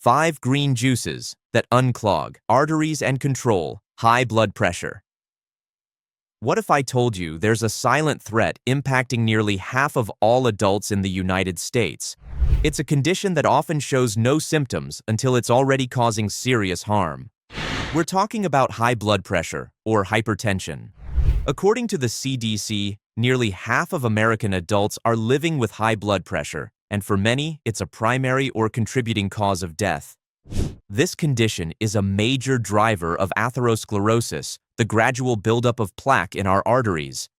5 green juices that unclog arteries and control high blood pressure. What if I told you there's a silent threat impacting nearly half of all adults in the United States? It's a condition that often shows no symptoms until it's already causing serious harm. We're talking about high blood pressure, or hypertension. According to the CDC, nearly half of American adults are living with high blood pressure, and for many, it's a primary or contributing cause of death. This condition is a major driver of atherosclerosis, the gradual buildup of plaque in our arteries.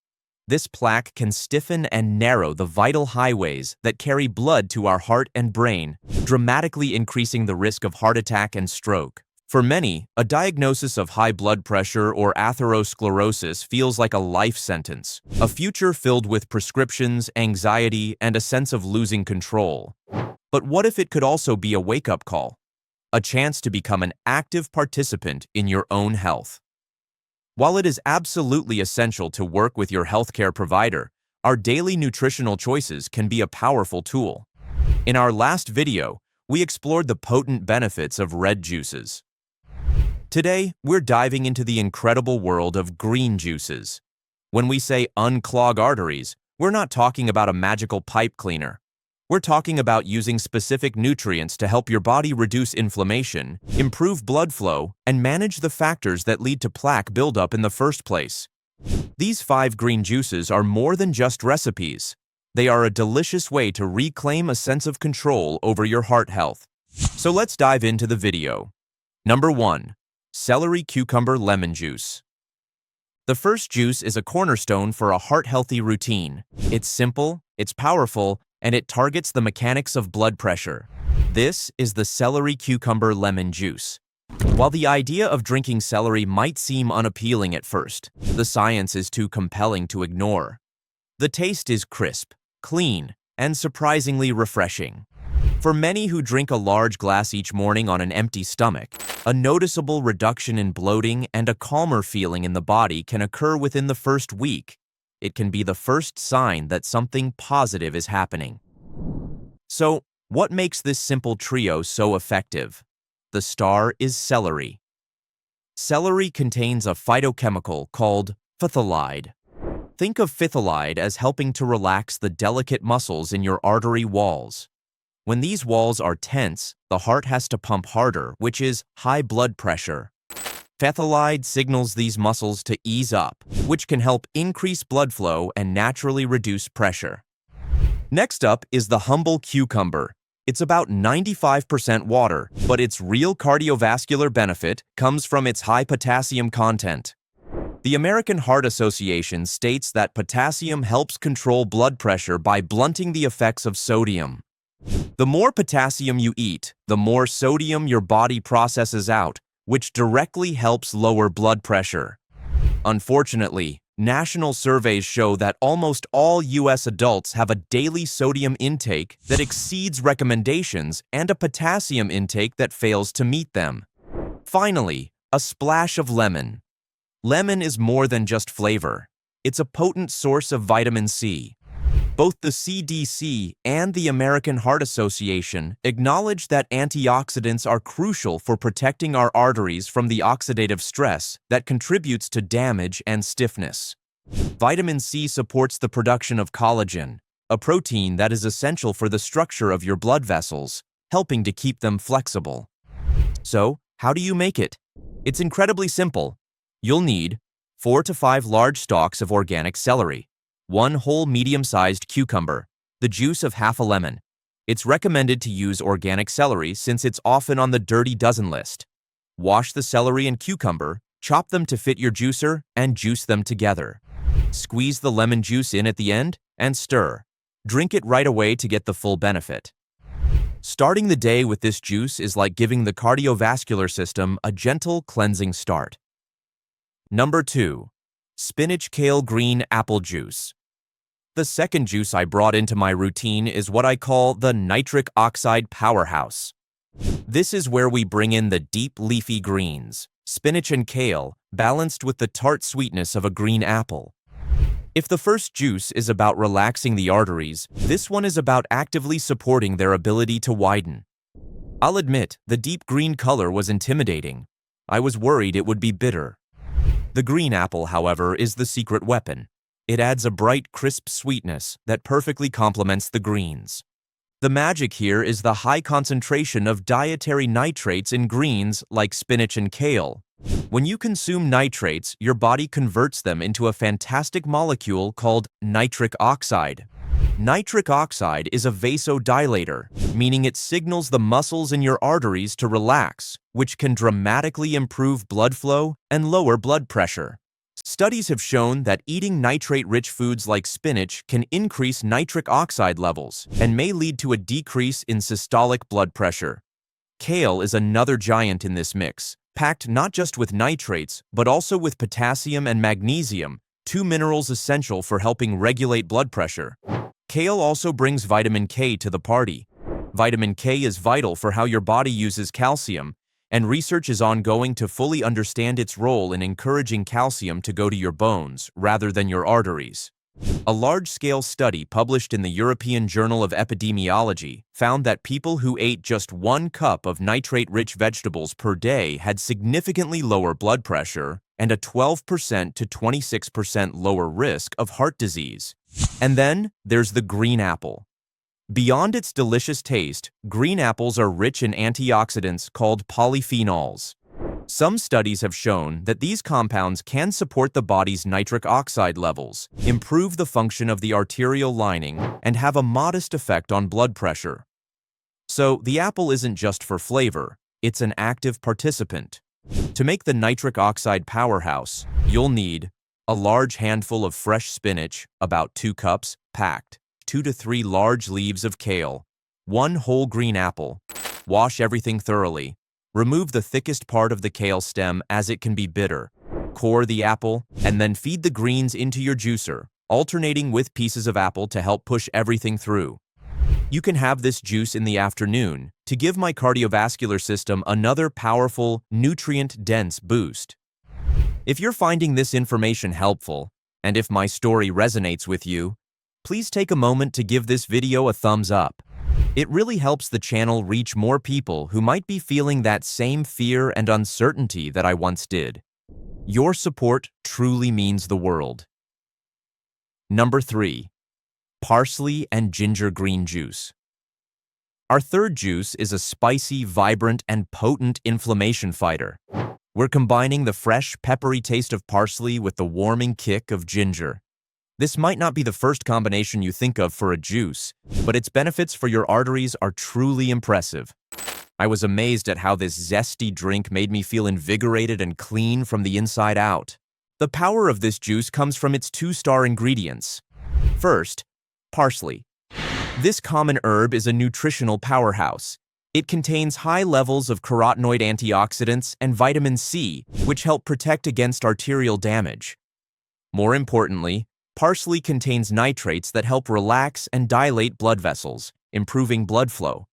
This plaque can stiffen and narrow the vital highways that carry blood to our heart and brain, dramatically increasing the risk of heart attack and stroke. For many, a diagnosis of high blood pressure or atherosclerosis feels like a life sentence, a future filled with prescriptions, anxiety, and a sense of losing control. But what if it could also be a wake-up call? A chance to become an active participant in your own health. While it is absolutely essential to work with your healthcare provider, our daily nutritional choices can be a powerful tool. In our last video, we explored the potent benefits of red juices. Today, we're diving into the incredible world of green juices. When we say unclog arteries, we're not talking about a magical pipe cleaner. We're talking about using specific nutrients to help your body reduce inflammation, improve blood flow, and manage the factors that lead to plaque buildup in the first place. These 5 green juices are more than just recipes. They are a delicious way to reclaim a sense of control over your heart health. So let's dive into the video. Number 1. Celery cucumber lemon juice. The first juice is a cornerstone for a heart-healthy routine. It's simple, it's powerful, and it targets the mechanics of blood pressure. This is the celery cucumber lemon juice. While the idea of drinking celery might seem unappealing at first, the science is too compelling to ignore. The taste is crisp, clean, and surprisingly refreshing. For many who drink a large glass each morning on an empty stomach, a noticeable reduction in bloating and a calmer feeling in the body can occur within the first week. It can be the first sign that something positive is happening. So, what makes this simple trio so effective? The star is celery. Celery contains a phytochemical called phthalate. Think of phthalate as helping to relax the delicate muscles in your artery walls. When these walls are tense, the heart has to pump harder, which is high blood pressure. Phthalate signals these muscles to ease up, which can help increase blood flow and naturally reduce pressure. Next up is the humble cucumber. It's about 95% water, but its real cardiovascular benefit comes from its high potassium content. The American Heart Association states that potassium helps control blood pressure by blunting the effects of sodium. The more potassium you eat, the more sodium your body processes out, which directly helps lower blood pressure. Unfortunately, national surveys show that almost all U.S. adults have a daily sodium intake that exceeds recommendations and a potassium intake that fails to meet them. Finally, a splash of lemon. Lemon is more than just flavor. It's a potent source of vitamin C. Both the CDC and the American Heart Association acknowledge that antioxidants are crucial for protecting our arteries from the oxidative stress that contributes to damage and stiffness. Vitamin C supports the production of collagen, a protein that is essential for the structure of your blood vessels, helping to keep them flexible. So, how do you make it? It's incredibly simple. You'll need 4 to 5 large stalks of organic celery, 1 whole medium-sized cucumber, the juice of half a lemon. It's recommended to use organic celery since it's often on the dirty dozen list. Wash the celery and cucumber, chop them to fit your juicer, and juice them together. Squeeze the lemon juice in at the end and stir. Drink it right away to get the full benefit. Starting the day with this juice is like giving the cardiovascular system a gentle cleansing start. Number 2. Spinach kale green apple juice. The second juice I brought into my routine is what I call the nitric oxide powerhouse. This is where we bring in the deep leafy greens, spinach and kale, balanced with the tart sweetness of a green apple. If the first juice is about relaxing the arteries, this one is about actively supporting their ability to widen. I'll admit, the deep green color was intimidating. I was worried it would be bitter. The green apple, however, is the secret weapon. It adds a bright, crisp sweetness that perfectly complements the greens. The magic here is the high concentration of dietary nitrates in greens like spinach and kale. When you consume nitrates, your body converts them into a fantastic molecule called nitric oxide. Nitric oxide is a vasodilator, meaning it signals the muscles in your arteries to relax, which can dramatically improve blood flow and lower blood pressure. Studies have shown that eating nitrate-rich foods like spinach can increase nitric oxide levels and may lead to a decrease in systolic blood pressure. Kale is another giant in this mix, packed not just with nitrates, but also with potassium and magnesium, two minerals essential for helping regulate blood pressure. Kale also brings vitamin K to the party. Vitamin K is vital for how your body uses calcium, and research is ongoing to fully understand its role in encouraging calcium to go to your bones rather than your arteries. A large-scale study published in the European Journal of Epidemiology found that people who ate just 1 cup of nitrate-rich vegetables per day had significantly lower blood pressure and a 12% to 26% lower risk of heart disease. And then there's the green apple. Beyond its delicious taste, green apples are rich in antioxidants called polyphenols. Some studies have shown that these compounds can support the body's nitric oxide levels, improve the function of the arterial lining, and have a modest effect on blood pressure. So, the apple isn't just for flavor, it's an active participant. To make the nitric oxide powerhouse, you'll need a large handful of fresh spinach, about 2 cups, packed, 2 to 3 large leaves of kale, 1 whole green apple. Wash everything thoroughly. Remove the thickest part of the kale stem as it can be bitter. Core the apple, and then feed the greens into your juicer, alternating with pieces of apple to help push everything through. You can have this juice in the afternoon to give my cardiovascular system another powerful, nutrient-dense boost. If you're finding this information helpful, and if my story resonates with you, please take a moment to give this video a thumbs up. It really helps the channel reach more people who might be feeling that same fear and uncertainty that I once did. Your support truly means the world. Number 3. Parsley and ginger green juice. Our third juice is a spicy, vibrant, and potent inflammation fighter. We're combining the fresh, peppery taste of parsley with the warming kick of ginger. This might not be the first combination you think of for a juice, but its benefits for your arteries are truly impressive. I was amazed at how this zesty drink made me feel invigorated and clean from the inside out. The power of this juice comes from its 2-star ingredients. First, parsley. This common herb is a nutritional powerhouse. It contains high levels of carotenoid antioxidants and vitamin C, which help protect against arterial damage. More importantly, parsley contains nitrates that help relax and dilate blood vessels, improving blood flow.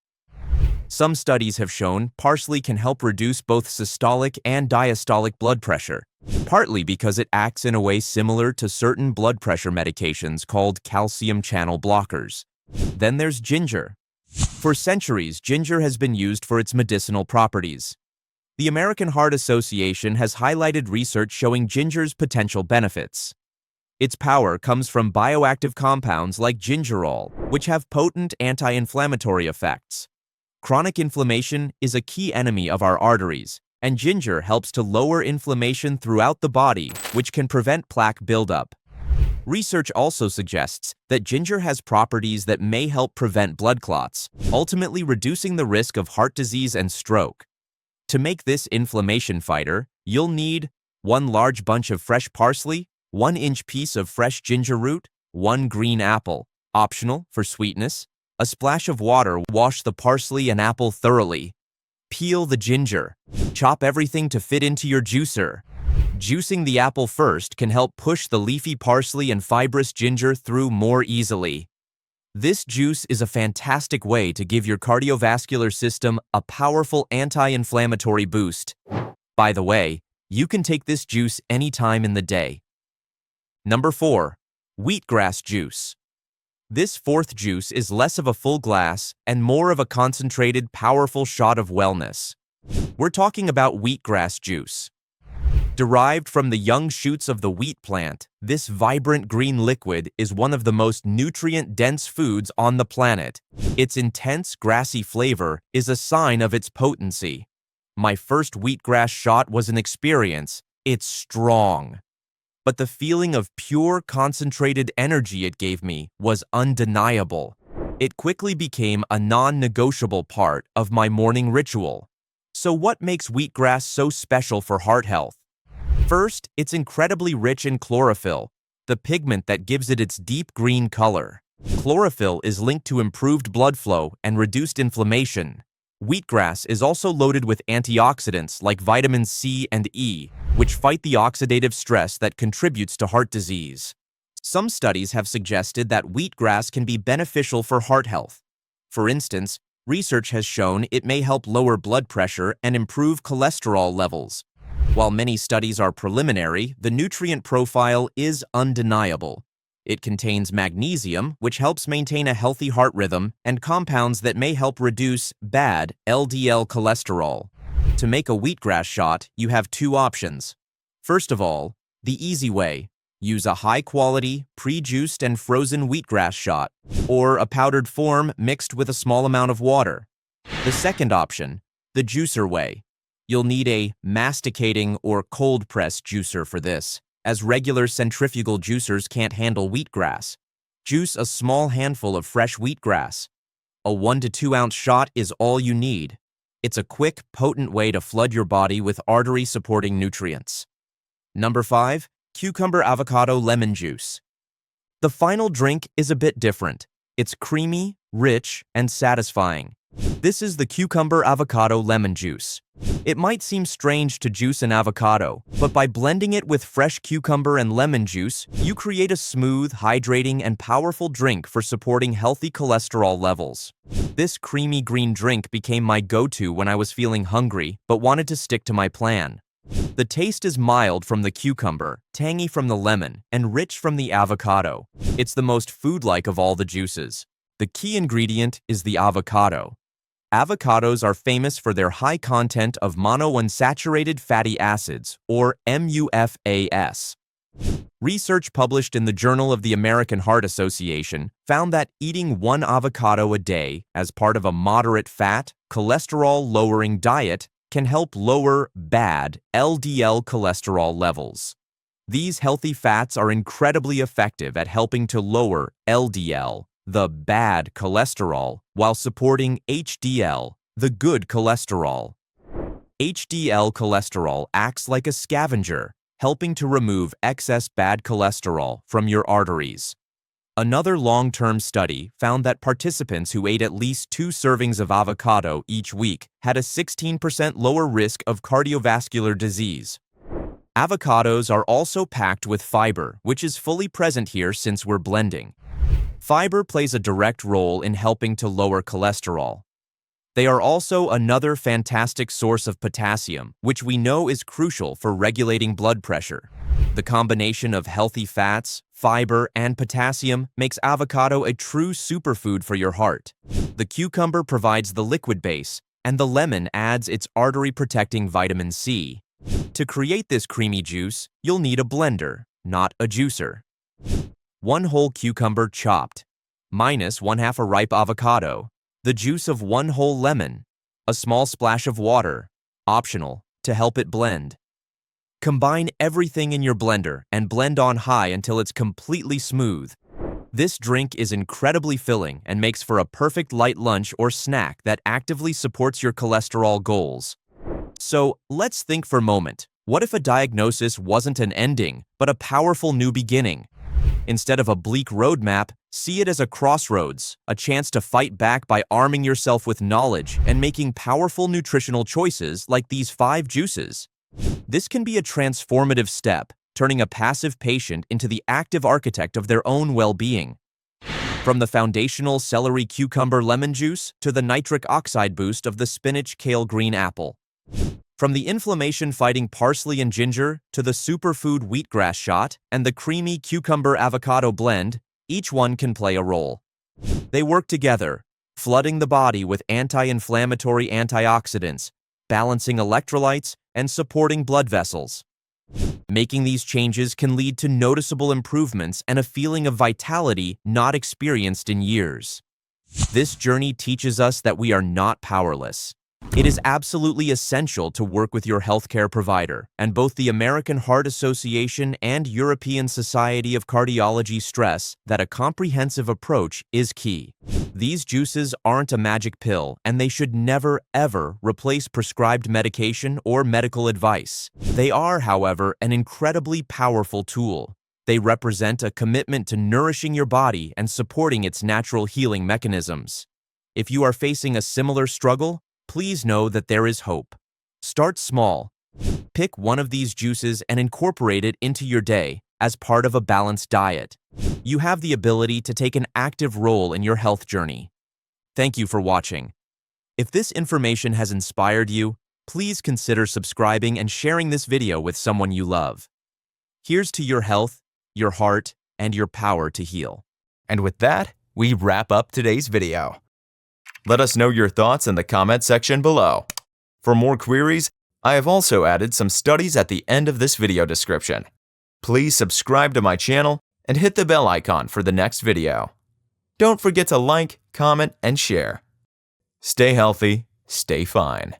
Some studies have shown parsley can help reduce both systolic and diastolic blood pressure, partly because it acts in a way similar to certain blood pressure medications called calcium channel blockers. Then there's ginger. For centuries, ginger has been used for its medicinal properties. The American Heart Association has highlighted research showing ginger's potential benefits. Its power comes from bioactive compounds like gingerol, which have potent anti-inflammatory effects. Chronic inflammation is a key enemy of our arteries, and ginger helps to lower inflammation throughout the body, which can prevent plaque buildup. Research also suggests that ginger has properties that may help prevent blood clots, ultimately reducing the risk of heart disease and stroke. To make this inflammation fighter, you'll need 1 large bunch of fresh parsley, 1-inch piece of fresh ginger root, 1 green apple, optional for sweetness, a splash of water. Wash the parsley and apple thoroughly. Peel the ginger. Chop everything to fit into your juicer. Juicing the apple first can help push the leafy parsley and fibrous ginger through more easily. This juice is a fantastic way to give your cardiovascular system a powerful anti-inflammatory boost. By the way, you can take this juice anytime in the day. Number 4. Wheatgrass juice. This fourth juice is less of a full glass and more of a concentrated, powerful shot of wellness. We're talking about wheatgrass juice. Derived from the young shoots of the wheat plant, this vibrant green liquid is one of the most nutrient-dense foods on the planet. Its intense, grassy flavor is a sign of its potency. My first wheatgrass shot was an experience. It's strong. But the feeling of pure, concentrated energy it gave me was undeniable. It quickly became a non-negotiable part of my morning ritual. So what makes wheatgrass so special for heart health? First, it's incredibly rich in chlorophyll, the pigment that gives it its deep green color. Chlorophyll is linked to improved blood flow and reduced inflammation. Wheatgrass is also loaded with antioxidants like vitamins C and E, which fight the oxidative stress that contributes to heart disease. Some studies have suggested that wheatgrass can be beneficial for heart health. For instance, research has shown it may help lower blood pressure and improve cholesterol levels. While many studies are preliminary, the nutrient profile is undeniable. It contains magnesium, which helps maintain a healthy heart rhythm, and compounds that may help reduce bad LDL cholesterol. To make a wheatgrass shot, you have two options. First of all, the easy way. Use a high-quality, pre-juiced and frozen wheatgrass shot, or a powdered form mixed with a small amount of water. The second option, the juicer way. You'll need a masticating or cold-press juicer for this, as regular centrifugal juicers can't handle wheatgrass. Juice a small handful of fresh wheatgrass. A 1 to 2 ounce shot is all you need. It's a quick, potent way to flood your body with artery-supporting nutrients. Number 5. Cucumber avocado lemon juice. The final drink is a bit different. It's creamy, rich, and satisfying. This is the cucumber avocado lemon juice. It might seem strange to juice an avocado, but by blending it with fresh cucumber and lemon juice, you create a smooth, hydrating, and powerful drink for supporting healthy cholesterol levels. This creamy green drink became my go-to when I was feeling hungry but wanted to stick to my plan. The taste is mild from the cucumber, tangy from the lemon, and rich from the avocado. It's the most food-like of all the juices. The key ingredient is the avocado. Avocados are famous for their high content of monounsaturated fatty acids, or MUFAS. Research published in the Journal of the American Heart Association found that eating 1 avocado a day as part of a moderate fat, cholesterol-lowering diet can help lower bad LDL cholesterol levels. These healthy fats are incredibly effective at helping to lower LDL, the bad cholesterol, while supporting HDL, the good cholesterol. HDL cholesterol acts like a scavenger, helping to remove excess bad cholesterol from your arteries. Another long-term study found that participants who ate at least 2 servings of avocado each week had a 16% lower risk of cardiovascular disease. Avocados are also packed with fiber, which is fully present here since we're blending. Fiber plays a direct role in helping to lower cholesterol. They are also another fantastic source of potassium, which we know is crucial for regulating blood pressure. The combination of healthy fats, fiber, and potassium makes avocado a true superfood for your heart. The cucumber provides the liquid base, and the lemon adds its artery-protecting vitamin C. To create this creamy juice, you'll need a blender, not a juicer. 1 whole cucumber chopped, minus 1/2 a ripe avocado, the juice of 1 whole lemon, a small splash of water, optional, to help it blend. Combine everything in your blender and blend on high until it's completely smooth. This drink is incredibly filling and makes for a perfect light lunch or snack that actively supports your cholesterol goals. So, let's think for a moment. What if a diagnosis wasn't an ending, but a powerful new beginning? Instead of a bleak roadmap, see it as a crossroads, a chance to fight back by arming yourself with knowledge and making powerful nutritional choices like these 5 juices. This can be a transformative step, turning a passive patient into the active architect of their own well-being. From the foundational celery cucumber lemon juice to the nitric oxide boost of the spinach kale green apple. From the inflammation-fighting parsley and ginger to the superfood wheatgrass shot and the creamy cucumber avocado blend, each one can play a role. They work together, flooding the body with anti-inflammatory antioxidants, balancing electrolytes, and supporting blood vessels. Making these changes can lead to noticeable improvements and a feeling of vitality not experienced in years. This journey teaches us that we are not powerless. It is absolutely essential to work with your healthcare provider, and both the American Heart Association and European Society of Cardiology stress that a comprehensive approach is key. These juices aren't a magic pill, and they should never, ever replace prescribed medication or medical advice. They are, however, an incredibly powerful tool. They represent a commitment to nourishing your body and supporting its natural healing mechanisms. If you are facing a similar struggle, please know that there is hope. Start small. Pick one of these juices and incorporate it into your day as part of a balanced diet. You have the ability to take an active role in your health journey. Thank you for watching. If this information has inspired you, please consider subscribing and sharing this video with someone you love. Here's to your health, your heart, and your power to heal. And with that, we wrap up today's video. Let us know your thoughts in the comment section below. For more queries, I have also added some studies at the end of this video description. Please subscribe to my channel and hit the bell icon for the next video. Don't forget to like, comment, and share. Stay healthy, stay fine.